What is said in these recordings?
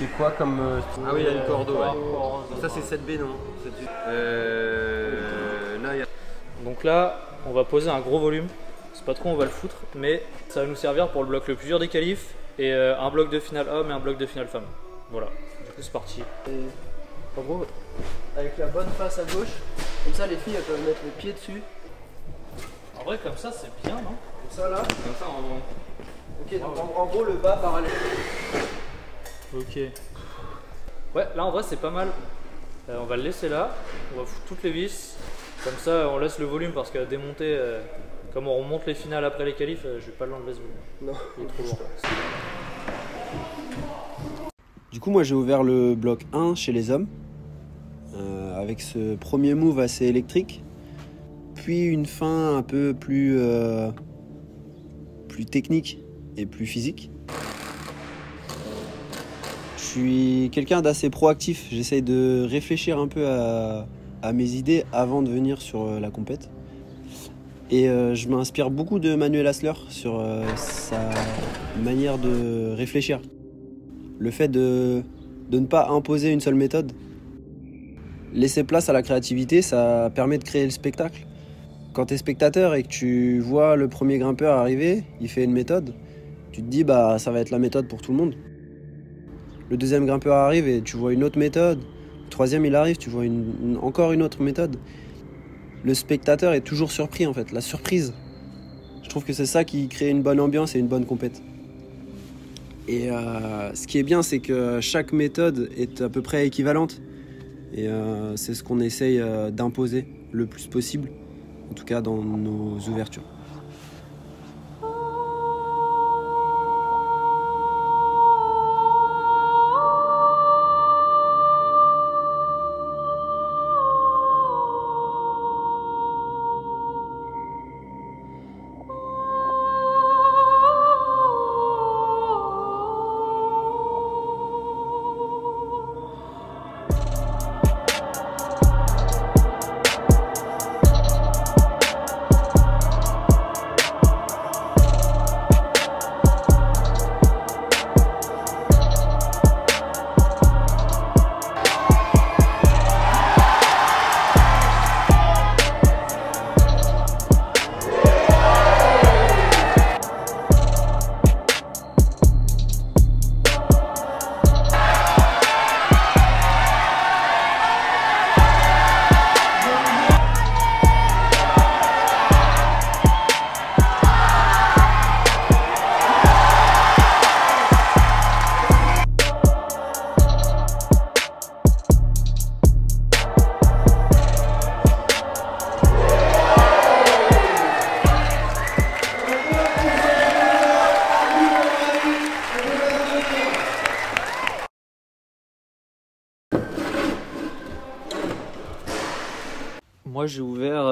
C'est quoi comme... Ah oui, il y a une cordeau, ouais. Donc ça c'est 7B, non là, y a... Donc là, on va poser un gros volume. C'est pas trop où on va le foutre, mais ça va nous servir pour le bloc le plus dur des qualifs et un bloc de finale homme et un bloc de finale femme. Voilà, du coup c'est parti. Et en gros, avec la bonne face à gauche, comme ça les filles elles peuvent mettre le pied dessus. En vrai, comme ça c'est bien, non? Comme ça là. Comme ça, Ok, donc en gros le bas parallèle. Ok. Ouais, là en vrai c'est pas mal. On va le laisser là, on va foutre toutes les vis. Comme ça on laisse le volume parce qu'à démonter, comme on remonte les finales après les qualifs, je vais pas l'enlever ce volume. Non, il est trop lourd. Du coup, moi j'ai ouvert le bloc 1 chez les hommes, avec ce premier move assez électrique, puis une fin un peu plus technique et plus physique. Je suis quelqu'un d'assez proactif, j'essaye de réfléchir un peu à mes idées avant de venir sur la compète. Et je m'inspire beaucoup de Manuel Hassler sur sa manière de réfléchir. Le fait de ne pas imposer une seule méthode. Laisser place à la créativité, ça permet de créer le spectacle. Quand tu es spectateur et que tu vois le premier grimpeur arriver, il fait une méthode, tu te dis bah ça va être la méthode pour tout le monde. Le deuxième grimpeur arrive et tu vois une autre méthode. Le troisième il arrive, tu vois encore une autre méthode. Le spectateur est toujours surpris en fait, la surprise. Je trouve que c'est ça qui crée une bonne ambiance et une bonne compète. Et ce qui est bien, c'est que chaque méthode est à peu près équivalente. Et c'est ce qu'on essaye d'imposer le plus possible, en tout cas dans nos ouvertures. Moi j'ai ouvert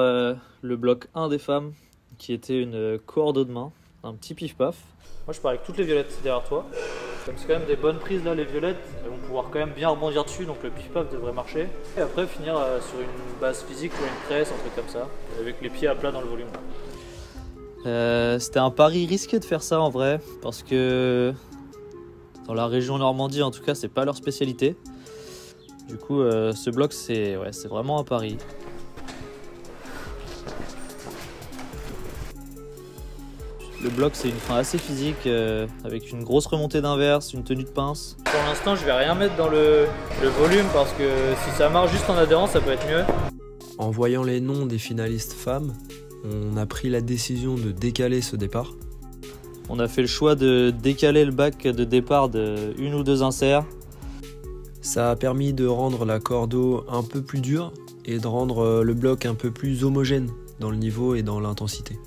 le bloc 1 des femmes qui était une corde de main, un petit pif-paf. Moi je pars avec toutes les violettes derrière toi. Comme c'est quand même des bonnes prises là, les violettes, elles vont pouvoir quand même bien rebondir dessus, donc le pif-paf devrait marcher. Et après finir sur une base physique ou une presse, un truc comme ça, avec les pieds à plat dans le volume. C'était un pari risqué de faire ça en vrai, parce que dans la région Normandie en tout cas c'est pas leur spécialité. Du coup ce bloc c'est vraiment un pari. Le bloc c'est une fin assez physique avec une grosse remontée d'inverse, une tenue de pince. Pour l'instant je vais rien mettre dans le volume parce que si ça marche juste en adhérence ça peut être mieux. En voyant les noms des finalistes femmes, on a pris la décision de décaler ce départ. On a fait le choix de décaler le bac de départ de 1 ou 2 inserts. Ça a permis de rendre la cordeau un peu plus dure et de rendre le bloc un peu plus homogène dans le niveau et dans l'intensité.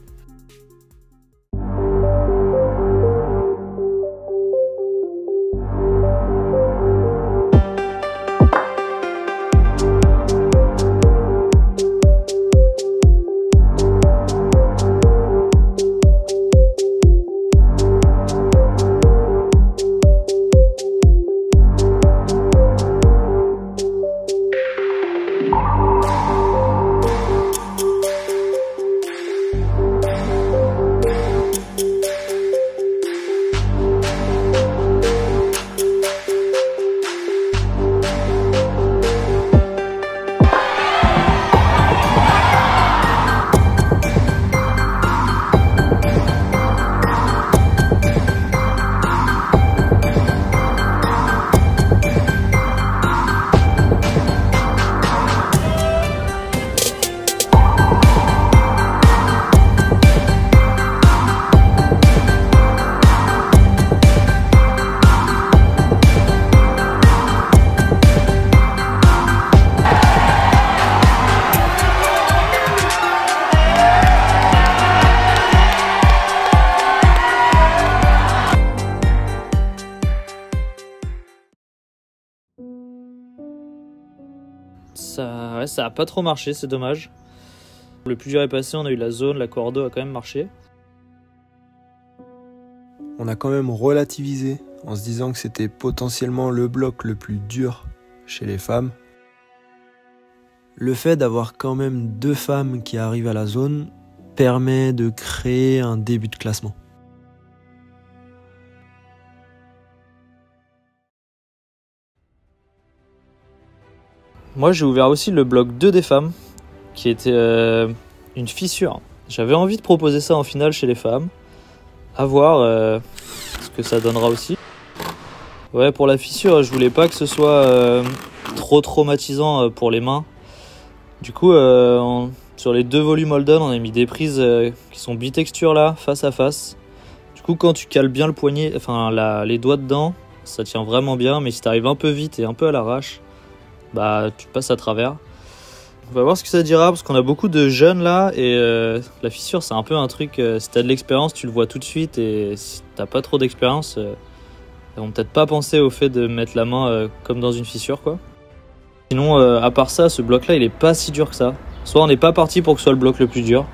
Ouais, ça a pas trop marché, c'est dommage. Le plus dur est passé, on a eu la zone, la cordeau a quand même marché. On a quand même relativisé en se disant que c'était potentiellement le bloc le plus dur chez les femmes. Le fait d'avoir quand même 2 femmes qui arrivent à la zone permet de créer un début de classement. Moi j'ai ouvert aussi le bloc 2 des femmes, qui était une fissure. J'avais envie de proposer ça en finale chez les femmes, à voir ce que ça donnera aussi. Ouais, pour la fissure, je voulais pas que ce soit trop traumatisant pour les mains. Du coup, sur les 2 volumes Holden, on a mis des prises qui sont bitexture là, face à face. Du coup, quand tu cales bien le poignet, enfin les doigts dedans, ça tient vraiment bien. Mais si t'arrives un peu vite et un peu à l'arrache, bah tu passes à travers. On va voir ce que ça dira parce qu'on a beaucoup de jeunes là et la fissure c'est un peu un truc, si t'as de l'expérience tu le vois tout de suite et si t'as pas trop d'expérience ils vont peut-être pas penser au fait de mettre la main comme dans une fissure quoi. Sinon à part ça, ce bloc là il est pas si dur que ça. Soit on n'est pas parti pour que ce soit le bloc le plus dur,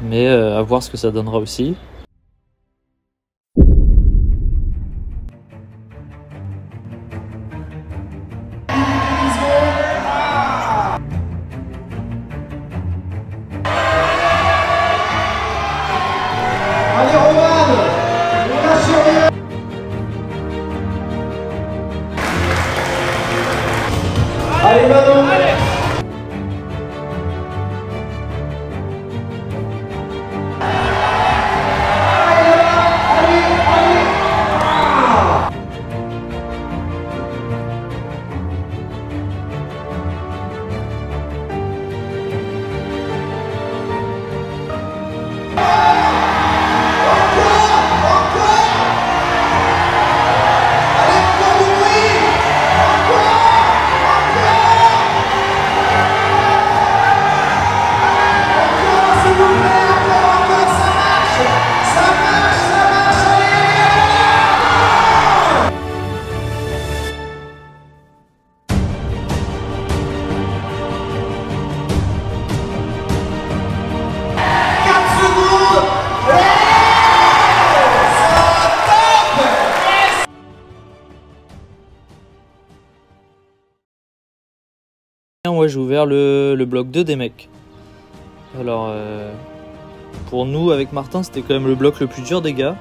mais à voir ce que ça donnera aussi. Moi j'ai ouvert le bloc 2 des mecs. Alors pour nous avec Martin c'était quand même le bloc le plus dur des gars.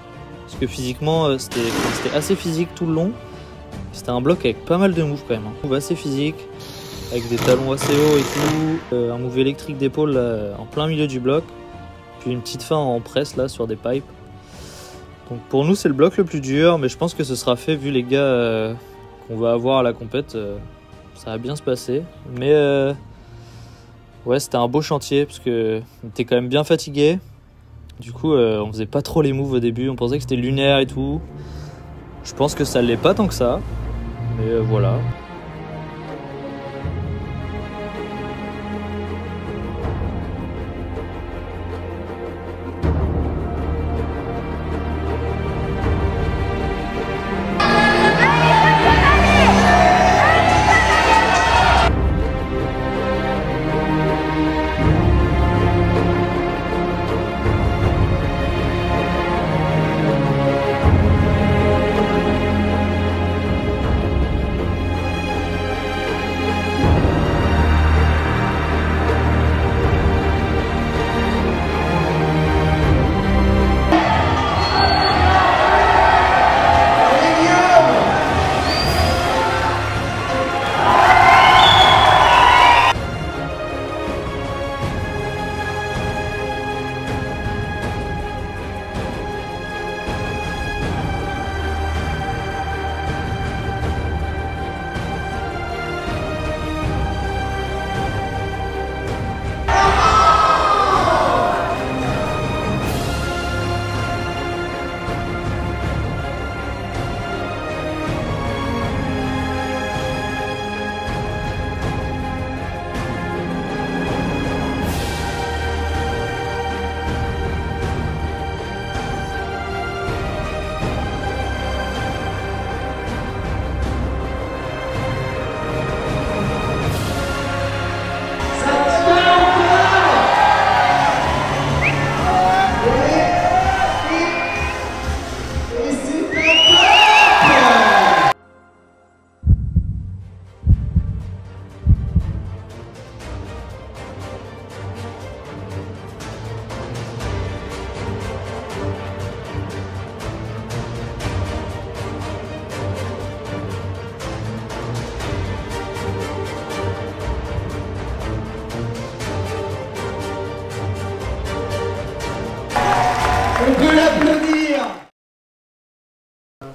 Parce que physiquement c'était assez physique tout le long. C'était un bloc avec pas mal de moves quand même. Un move assez physique, avec des talons assez hauts et tout. Un move électrique d'épaule en plein milieu du bloc. Puis une petite fin en presse là sur des pipes. Donc pour nous c'est le bloc le plus dur. Mais je pense que ce sera fait vu les gars qu'on va avoir à la compète. Ça va bien se passer, mais ouais c'était un beau chantier parce que on était quand même bien fatigué. Du coup on faisait pas trop les moves au début, on pensait que c'était lunaire et tout. Je pense que ça l'est pas tant que ça, mais voilà.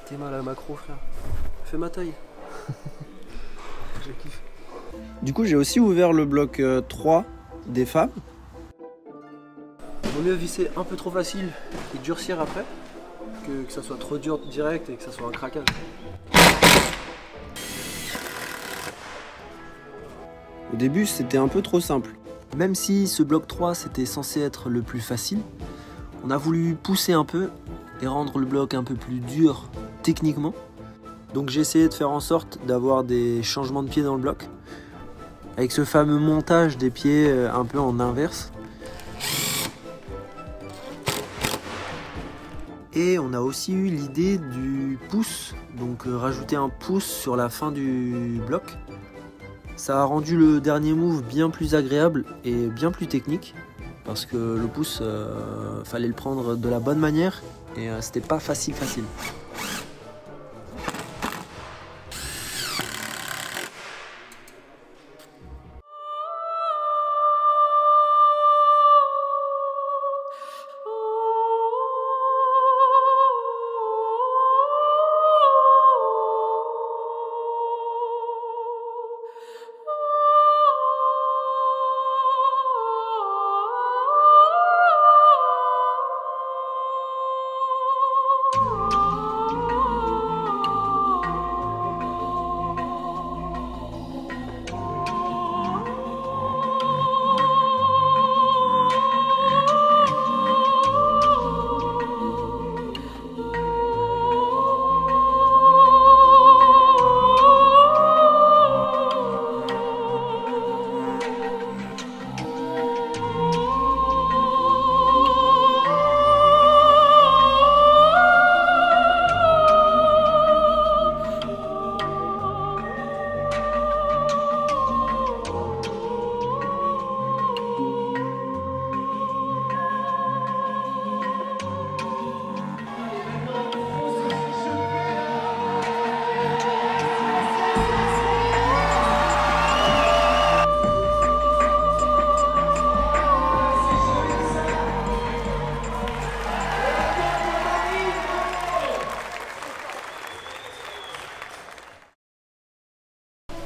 T'es mal à macro, frère. Fais ma taille. Je kiffe. Du coup, j'ai aussi ouvert le bloc 3 des femmes. Il vaut mieux visser un peu trop facile et durcir après que ça soit trop dur direct et que ça soit un craquage. Au début, c'était un peu trop simple. Même si ce bloc 3 c'était censé être le plus facile, on a voulu pousser un peu et rendre le bloc un peu plus dur techniquement. Donc j'ai essayé de faire en sorte d'avoir des changements de pied dans le bloc, avec ce fameux montage des pieds un peu en inverse. Et on a aussi eu l'idée du pouce, donc rajouter un pouce sur la fin du bloc. Ça a rendu le dernier move bien plus agréable et bien plus technique, parce que le pouce, fallait le prendre de la bonne manière et c'était pas facile.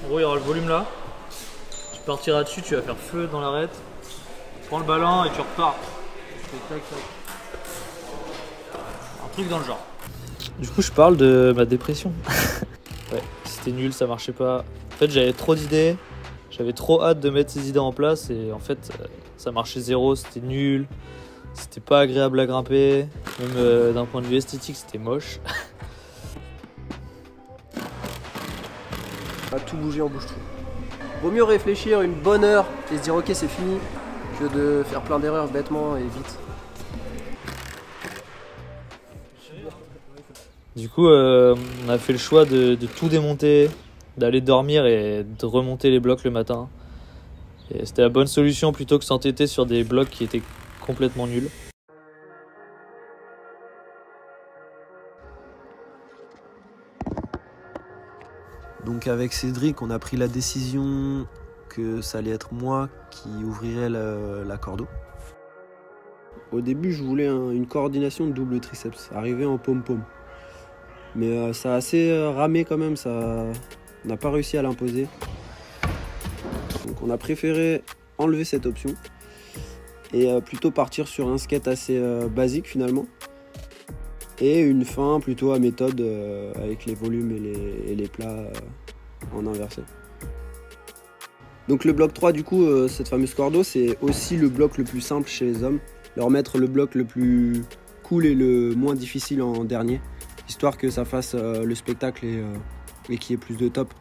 En gros, il y aura le volume là. Tu partiras dessus, tu vas faire feu dans l'arête. Tu prends le ballon et tu repars. Tu fais tac, tac. Un truc dans le genre. Du coup, je parle de ma dépression. Ouais, c'était nul, ça marchait pas. En fait, j'avais trop d'idées. J'avais trop hâte de mettre ces idées en place et en fait, ça marchait zéro, c'était nul. C'était pas agréable à grimper. Même d'un point de vue esthétique, c'était moche. À tout bouger, on bouge tout. Vaut mieux réfléchir une bonne heure et se dire ok c'est fini que de faire plein d'erreurs bêtement et vite. Du coup, on a fait le choix de tout démonter, d'aller dormir et de remonter les blocs le matin. Et c'était la bonne solution plutôt que s'entêter sur des blocs qui étaient complètement nuls. Donc avec Cédric, on a pris la décision que ça allait être moi qui ouvrirais la cordeau. Au début, je voulais une coordination de double triceps, arriver en pom-pom. Mais ça a assez ramé quand même, on n'a pas réussi à l'imposer. Donc on a préféré enlever cette option et plutôt partir sur un skate assez basique finalement. Et une fin plutôt à méthode avec les volumes et les plats en inversé. Donc le bloc 3 du coup, cette fameuse cordeau, c'est aussi le bloc le plus simple chez les hommes. Leur mettre le bloc le plus cool et le moins difficile en dernier, histoire que ça fasse le spectacle et qu'il y ait plus de top.